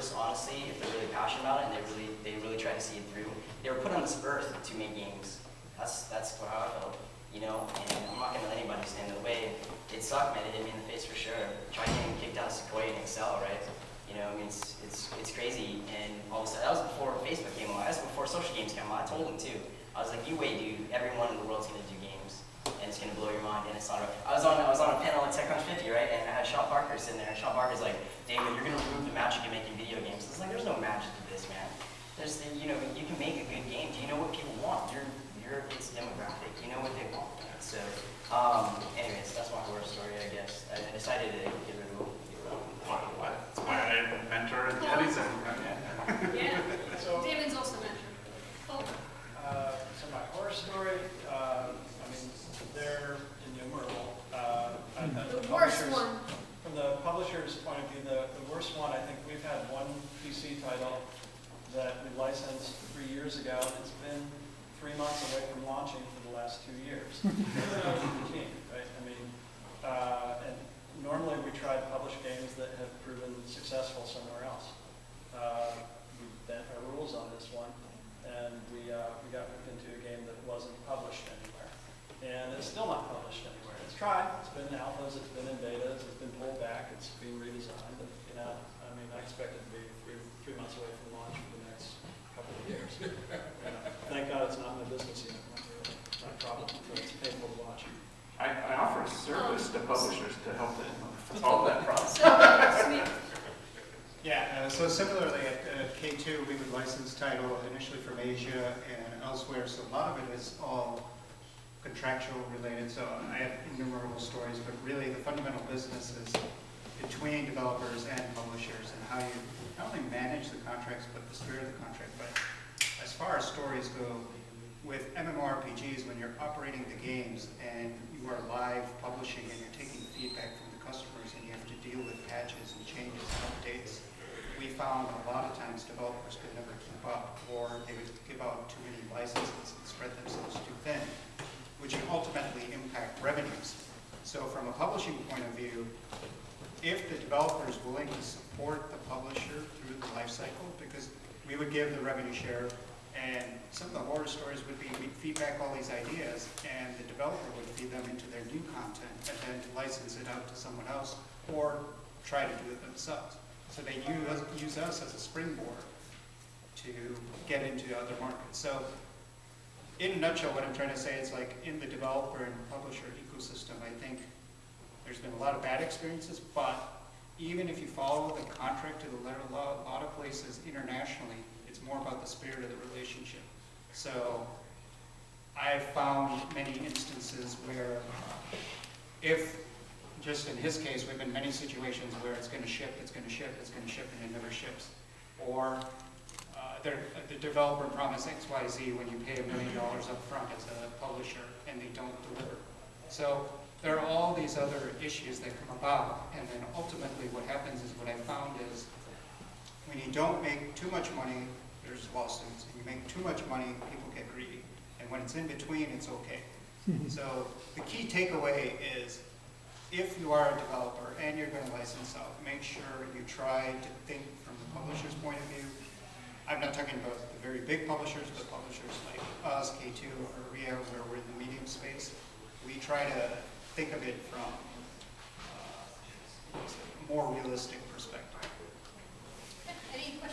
developers, honestly, if they're really passionate about it and they really try to see it through, they were put on this earth to make games. That's how I felt, you know. And I'm not gonna let anybody stand in the way. It sucked, man. It hit me in the face for sure. Trying getting kicked out of Sequoia and Excel, right? You know, I mean, it's crazy. And all of a sudden, that was before Facebook came along. That was before social games came along. I told them too. I was like, you wait, dude. Everyone in the world's gonna do games, and it's gonna blow your mind. And it's not. I was on a panel at TechCrunch 50, right? And I had Sean Parker sitting there. And Sean Parker's like, David, you're gonna remove the magic of making video games. It's like, there's no magic to this, man. There's, you know, you can make a good game. Do you know what people want? It's demographic. You know what they want. So, anyways, that's my horror story, I guess. I decided to get rid of it. That's why I mentor at Yetizen. Yeah. So, David's also mentored. Oh. So my horror story, I mean, they're innumerable. The worst one. From the publisher's point of view, the worst one, I think we've had one PC title that we licensed 3 years ago. It's been 3 months away from launching for the last 2 years. It's routine, right? I mean, and normally we try to publish games that have proven successful somewhere else. We bent our rules on this one, and we got hooked into a game that wasn't published anywhere. And it's still not published anywhere. It's tried. It's been in alphas. It's been in betas. It's been pulled back. It's being redesigned. And, you know, I mean, I expect it to be three months away from launch for the next couple of years. Thank God it's not my business unit. Not a problem, but it's painful to watch. I offer a service to publishers to help them solve that problem. Sweet. Yeah, so similarly at K2, we would license title initially from Asia and elsewhere, so a lot of it is all contractual related, so I have innumerable stories, but really the fundamental business is between developers and publishers and how you not only manage the contracts, but the spirit of the contract. But as far as stories go, with MMORPGs, when you're operating the games and you are live publishing and you're taking feedback from the customers and you have to deal with patches and changes and updates, we found a lot of times developers could never keep up, or they would give out too many licenses and spread themselves too thin, which would ultimately impact revenues. So from a publishing point of view, if the developer is willing to support the publisher through the life cycle, because we would give the revenue share, and some of the horror stories would be we'd feedback all these ideas, and the developer would feed them into their new content, and then license it out to someone else, or try to do it themselves. So they use us as a springboard to get into other markets. So in a nutshell, what I'm trying to say is, like, in the developer and publisher ecosystem, I think there's been a lot of bad experiences, but even if you follow the contract to the letter of law, a lot of places internationally, it's more about the spirit of the relationship. So I've found many instances where if, just in his case, we've been many situations where it's going to ship, it's going to ship, it's going to ship, and it never ships. Or the developer promised X, Y, Z when you pay $1 million up front as a publisher, and they don't deliver. So there are all these other issues that come about, and then ultimately what happens is, what I found is, when you don't make too much money, there's lawsuits. When you make too much money, people get greedy. And when it's in between, it's okay. So the key takeaway is, if you are a developer and you're going to license out, make sure you try to think from the publisher's point of view. I'm not talking about the very big publishers, but publishers like us, K2, or RIA, where we're in the medium space. We try to think of it from a more realistic perspective.